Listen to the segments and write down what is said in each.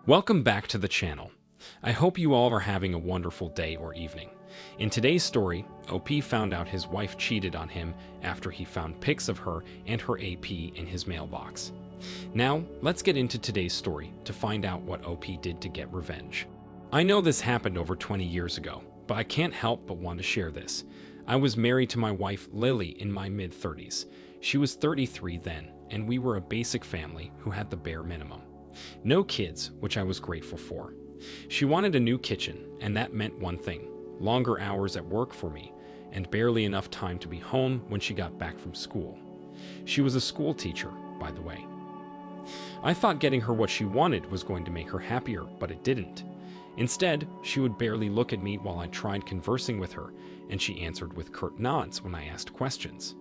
Welcome back to the channel. I hope you all are having a wonderful day or evening. In today's story, OP found out his wife cheated on him after he found pics of her and her AP in his mailbox. Now, let's get into today's story to find out what OP did to get revenge. I know this happened over 20 years ago, but I can't help but want to share this. I was married to my wife Lily in my mid-30s. She was 33 then, and we were a basic family who had the bare minimum. No kids, which I was grateful for. She wanted a new kitchen, and that meant one thing: longer hours at work for me, and barely enough time to be home when she got back from school. She was a school teacher, by the way. I thought getting her what she wanted was going to make her happier, but it didn't. Instead, she would barely look at me while I tried conversing with her, and she answered with curt nods when I asked questions.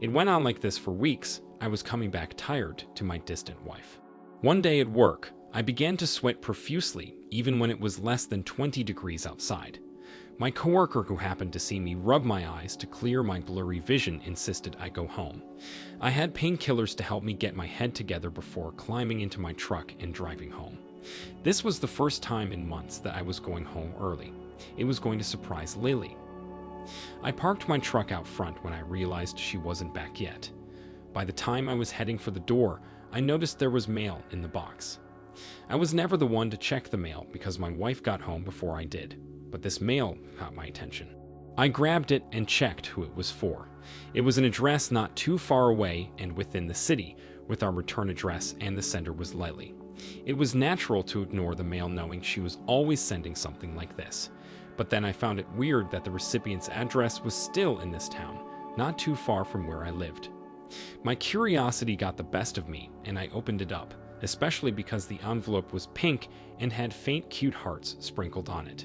It went on like this for weeks. I was coming back tired to my distant wife. One day at work, I began to sweat profusely, even when it was less than 20 degrees outside. My coworker, who happened to see me rub my eyes to clear my blurry vision, insisted I go home. I had painkillers to help me get my head together before climbing into my truck and driving home. This was the first time in months that I was going home early. It was going to surprise Lily. I parked my truck out front when I realized she wasn't back yet. By the time I was heading for the door, I noticed there was mail in the box. I was never the one to check the mail because my wife got home before I did, but this mail caught my attention. I grabbed it and checked who it was for. It was an address not too far away and within the city, with our return address, and the sender was Lily. It was natural to ignore the mail knowing she was always sending something like this. But then I found it weird that the recipient's address was still in this town, not too far from where I lived. My curiosity got the best of me, and I opened it up, especially because the envelope was pink and had faint cute hearts sprinkled on it.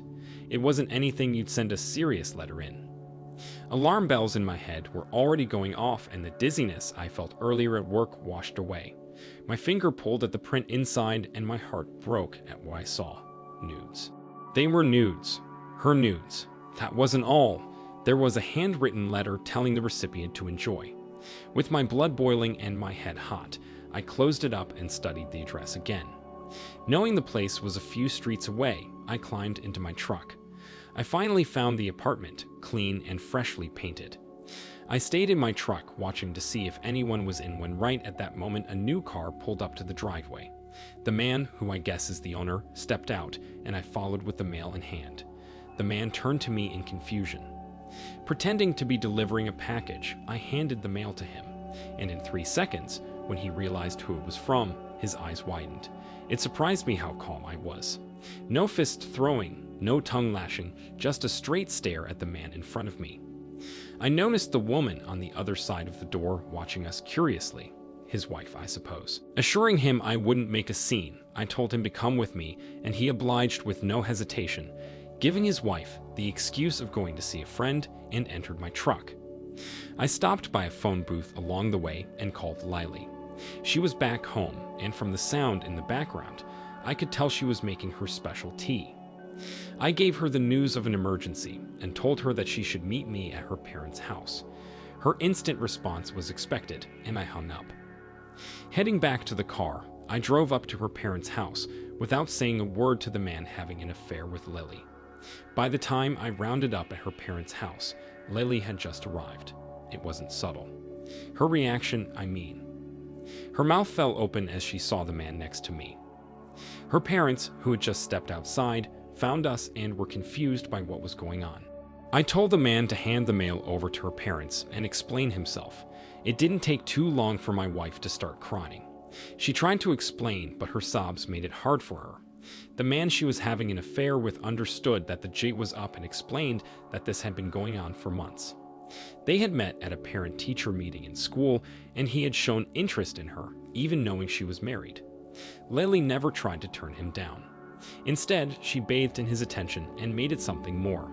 It wasn't anything you'd send a serious letter in. Alarm bells in my head were already going off, and the dizziness I felt earlier at work washed away. My finger pulled at the print inside, and my heart broke at what I saw. Nudes. They were nudes. Her nudes. That wasn't all. There was a handwritten letter telling the recipient to enjoy. With my blood boiling and my head hot, I closed it up and studied the address again. Knowing the place was a few streets away, I climbed into my truck. I finally found the apartment, clean and freshly painted. I stayed in my truck, watching to see if anyone was in, when right at that moment a new car pulled up to the driveway. The man, who I guess is the owner, stepped out, and I followed with the mail in hand. The man turned to me in confusion. Pretending to be delivering a package, I handed the mail to him, and in 3 seconds, when he realized who it was from, his eyes widened. It surprised me how calm I was. No fist throwing, no tongue lashing, just a straight stare at the man in front of me. I noticed the woman on the other side of the door watching us curiously. His wife, I suppose. Assuring him I wouldn't make a scene, I told him to come with me, and he obliged with no hesitation, giving his wife the excuse of going to see a friend, and entered my truck. I stopped by a phone booth along the way and called Lily. She was back home, and from the sound in the background, I could tell she was making her special tea. I gave her the news of an emergency and told her that she should meet me at her parents' house. Her instant response was expected, and I hung up. Heading back to the car, I drove up to her parents' house without saying a word to the man having an affair with Lily. By the time I rounded up at her parents' house, Lily had just arrived. It wasn't subtle. Her reaction, I mean. Her mouth fell open as she saw the man next to me. Her parents, who had just stepped outside, found us and were confused by what was going on. I told the man to hand the mail over to her parents and explain himself. It didn't take too long for my wife to start crying. She tried to explain, but her sobs made it hard for her. The man she was having an affair with understood that the jig was up and explained that this had been going on for months. They had met at a parent-teacher meeting in school, and he had shown interest in her, even knowing she was married. Lily never tried to turn him down. Instead, she bathed in his attention and made it something more.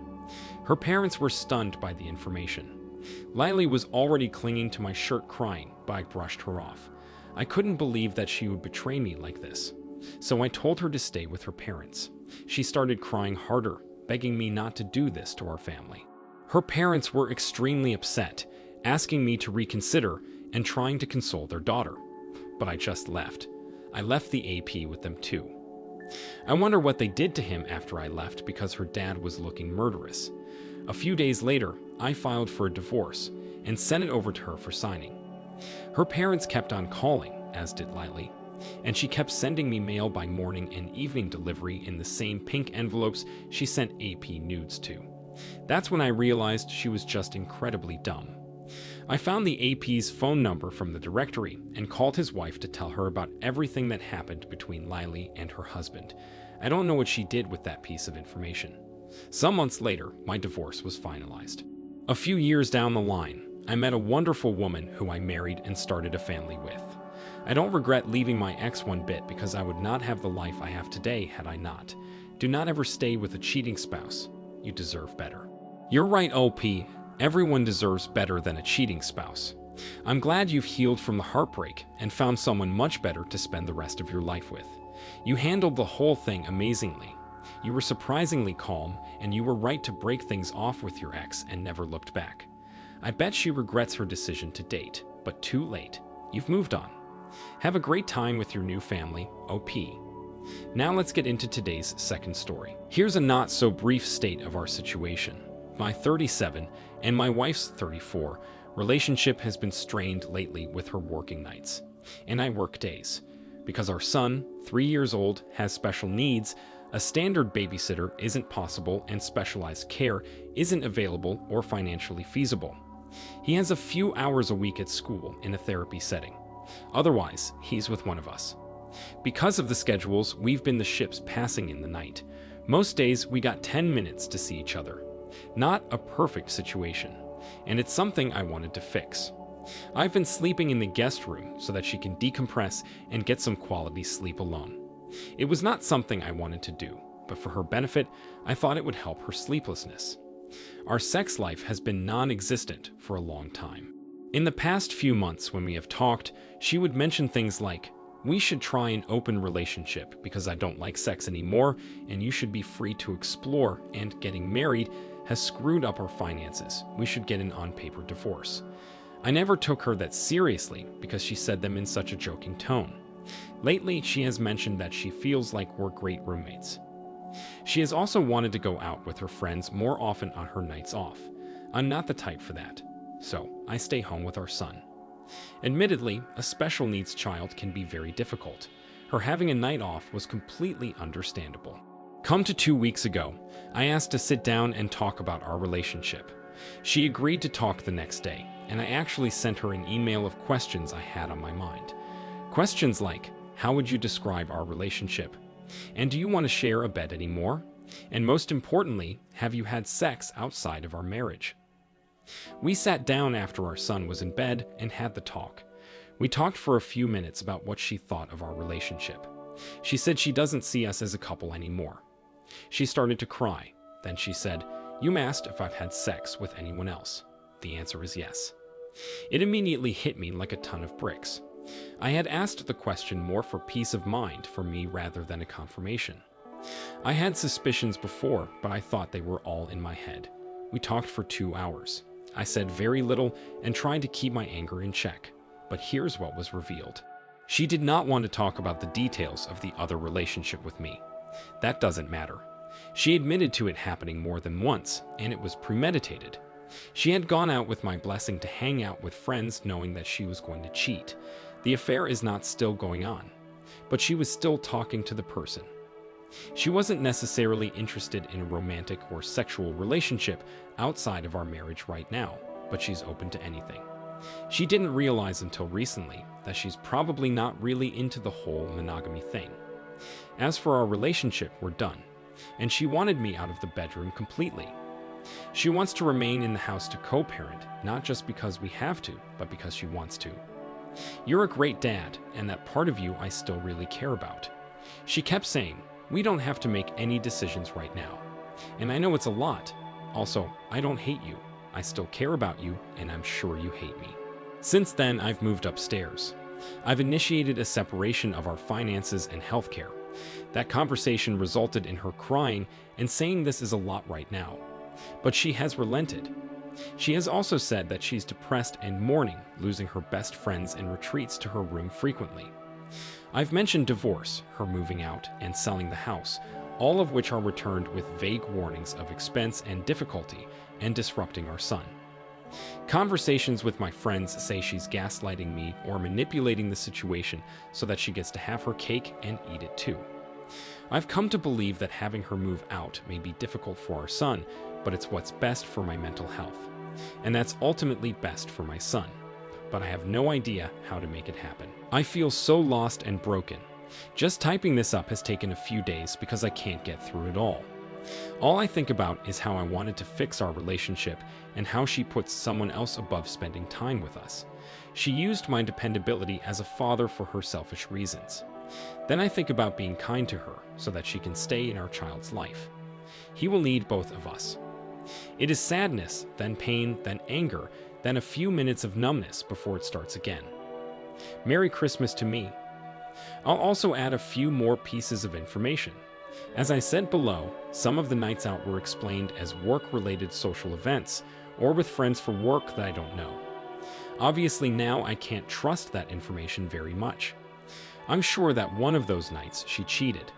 Her parents were stunned by the information. Lily was already clinging to my shirt crying, but I brushed her off. I couldn't believe that she would betray me like this. So I told her to stay with her parents. She started crying harder, begging me not to do this to our family. Her parents were extremely upset, asking me to reconsider and trying to console their daughter. But I just left. I left the AP with them too. I wonder what they did to him after I left because her dad was looking murderous. A few days later, I filed for a divorce and sent it over to her for signing. Her parents kept on calling, as did Lily, and she kept sending me mail by morning and evening delivery in the same pink envelopes she sent AP nudes to. That's when I realized she was just incredibly dumb. I found the AP's phone number from the directory and called his wife to tell her about everything that happened between Lily and her husband. I don't know what she did with that piece of information. Some months later, my divorce was finalized. A few years down the line, I met a wonderful woman who I married and started a family with. I don't regret leaving my ex one bit because I would not have the life I have today had I not. Do not ever stay with a cheating spouse. You deserve better. You're right, OP. Everyone deserves better than a cheating spouse. I'm glad you've healed from the heartbreak and found someone much better to spend the rest of your life with. You handled the whole thing amazingly. You were surprisingly calm, and you were right to break things off with your ex and never looked back. I bet she regrets her decision to date, but too late. You've moved on. Have a great time with your new family, OP. Now let's get into today's second story. Here's a not-so-brief state of our situation. My 37 and my wife's 34 relationship has been strained lately with her working nights, and I work days. Because our son, 3 years old, has special needs, a standard babysitter isn't possible and specialized care isn't available or financially feasible. He has a few hours a week at school in a therapy setting. Otherwise, he's with one of us. Because of the schedules, we've been the ships passing in the night. Most days, we got 10 minutes to see each other. Not a perfect situation, and it's something I wanted to fix. I've been sleeping in the guest room so that she can decompress and get some quality sleep alone. It was not something I wanted to do, but for her benefit, I thought it would help her sleeplessness. Our sex life has been non-existent for a long time. In the past few months when we have talked, she would mention things like, "We should try an open relationship because I don't like sex anymore, and you should be free to explore, and getting married has screwed up our finances. We should get an on-paper divorce." I never took her that seriously because she said them in such a joking tone. Lately, she has mentioned that she feels like we're great roommates. She has also wanted to go out with her friends more often on her nights off. I'm not the type for that, so I stay home with our son. Admittedly, a special needs child can be very difficult. Her having a night off was completely understandable. Come to 2 weeks ago, I asked to sit down and talk about our relationship. She agreed to talk the next day, and I actually sent her an email of questions I had on my mind. Questions like, how would you describe our relationship? And do you want to share a bed anymore? And most importantly, have you had sex outside of our marriage? We sat down after our son was in bed and had the talk. We talked for a few minutes about what she thought of our relationship. She said she doesn't see us as a couple anymore. She started to cry. Then she said, "You asked if I've had sex with anyone else. The answer is yes." It immediately hit me like a ton of bricks. I had asked the question more for peace of mind for me rather than a confirmation. I had suspicions before, but I thought they were all in my head. We talked for 2 hours. I said very little and tried to keep my anger in check. But here's what was revealed. She did not want to talk about the details of the other relationship with me. That doesn't matter. She admitted to it happening more than once, and it was premeditated. She had gone out with my blessing to hang out with friends knowing that she was going to cheat. The affair is not still going on, but she was still talking to the person. She wasn't necessarily interested in a romantic or sexual relationship outside of our marriage right now, but she's open to anything. She didn't realize until recently that she's probably not really into the whole monogamy thing. As for our relationship, we're done, and she wanted me out of the bedroom completely. She wants to remain in the house to co-parent, not just because we have to, but because she wants to. You're a great dad, and that part of you I still really care about. She kept saying, we don't have to make any decisions right now. And I know it's a lot. Also, I don't hate you. I still care about you, and I'm sure you hate me. Since then, I've moved upstairs. I've initiated a separation of our finances and healthcare. That conversation resulted in her crying and saying this is a lot right now. But she has relented. She has also said that she's depressed and mourning, losing her best friends and retreats to her room frequently. I've mentioned divorce, her moving out, and selling the house, all of which are returned with vague warnings of expense and difficulty and disrupting our son. Conversations with my friends say she's gaslighting me or manipulating the situation so that she gets to have her cake and eat it too. I've come to believe that having her move out may be difficult for our son, but it's what's best for my mental health. And that's ultimately best for my son. But I have no idea how to make it happen. I feel so lost and broken. Just typing this up has taken a few days because I can't get through it all. All I think about is how I wanted to fix our relationship and how she puts someone else above spending time with us. She used my dependability as a father for her selfish reasons. Then I think about being kind to her so that she can stay in our child's life. He will need both of us. It is sadness, then pain, then anger, then a few minutes of numbness before it starts again. Merry Christmas to me. I'll also add a few more pieces of information. As I said below, some of the nights out were explained as work-related social events, or with friends for work that I don't know. Obviously now I can't trust that information very much. I'm sure that one of those nights she cheated.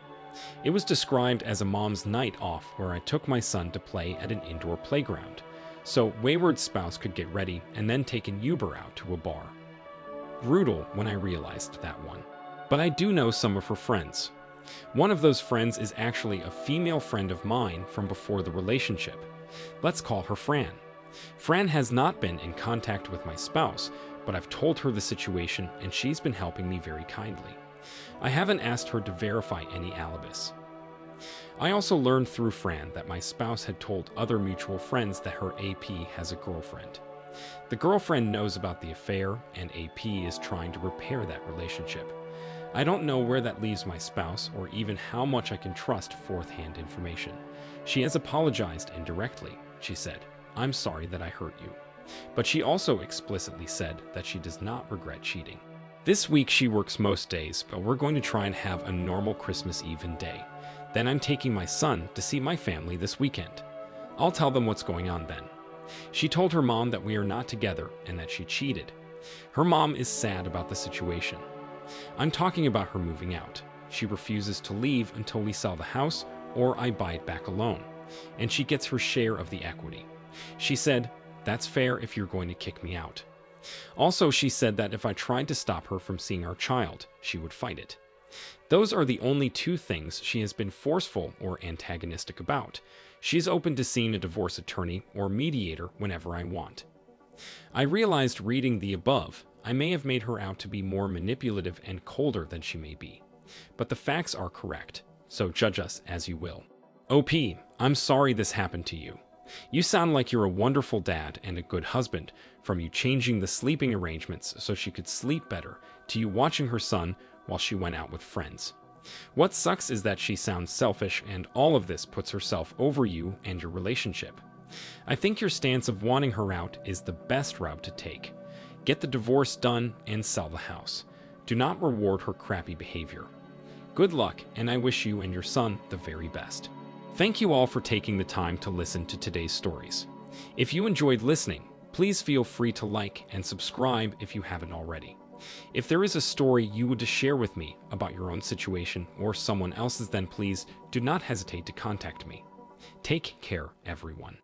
It was described as a mom's night off where I took my son to play at an indoor playground, so wayward spouse could get ready and then take an Uber out to a bar. Brutal when I realized that one. But I do know some of her friends. One of those friends is actually a female friend of mine from before the relationship. Let's call her Fran. Fran has not been in contact with my spouse, but I've told her the situation and she's been helping me very kindly. I haven't asked her to verify any alibis. I also learned through Fran that my spouse had told other mutual friends that her AP has a girlfriend. The girlfriend knows about the affair and AP is trying to repair that relationship. I don't know where that leaves my spouse or even how much I can trust fourth-hand information. She has apologized indirectly. She said, "I'm sorry that I hurt you." But she also explicitly said that she does not regret cheating. This week she works most days, but we're going to try and have a normal Christmas Eve day. Then I'm taking my son to see my family this weekend. I'll tell them what's going on then. She told her mom that we are not together and that she cheated. Her mom is sad about the situation. I'm talking about her moving out. She refuses to leave until we sell the house or I buy it back alone, and she gets her share of the equity. She said, "That's fair if you're going to kick me out." Also, she said that if I tried to stop her from seeing our child, she would fight it. Those are the only two things she has been forceful or antagonistic about. She's open to seeing a divorce attorney or mediator whenever I want. I realized reading the above, I may have made her out to be more manipulative and colder than she may be. But the facts are correct, so judge us as you will. OP, I'm sorry this happened to you. You sound like you're a wonderful dad and a good husband, from you changing the sleeping arrangements so she could sleep better, to you watching her son while she went out with friends. What sucks is that she sounds selfish, and all of this puts herself over you and your relationship. I think your stance of wanting her out is the best route to take. Get the divorce done and sell the house. Do not reward her crappy behavior. Good luck, and I wish you and your son the very best. Thank you all for taking the time to listen to today's stories. If you enjoyed listening, please feel free to like and subscribe if you haven't already. If there is a story you would to share with me about your own situation or someone else's, then please do not hesitate to contact me. Take care, everyone.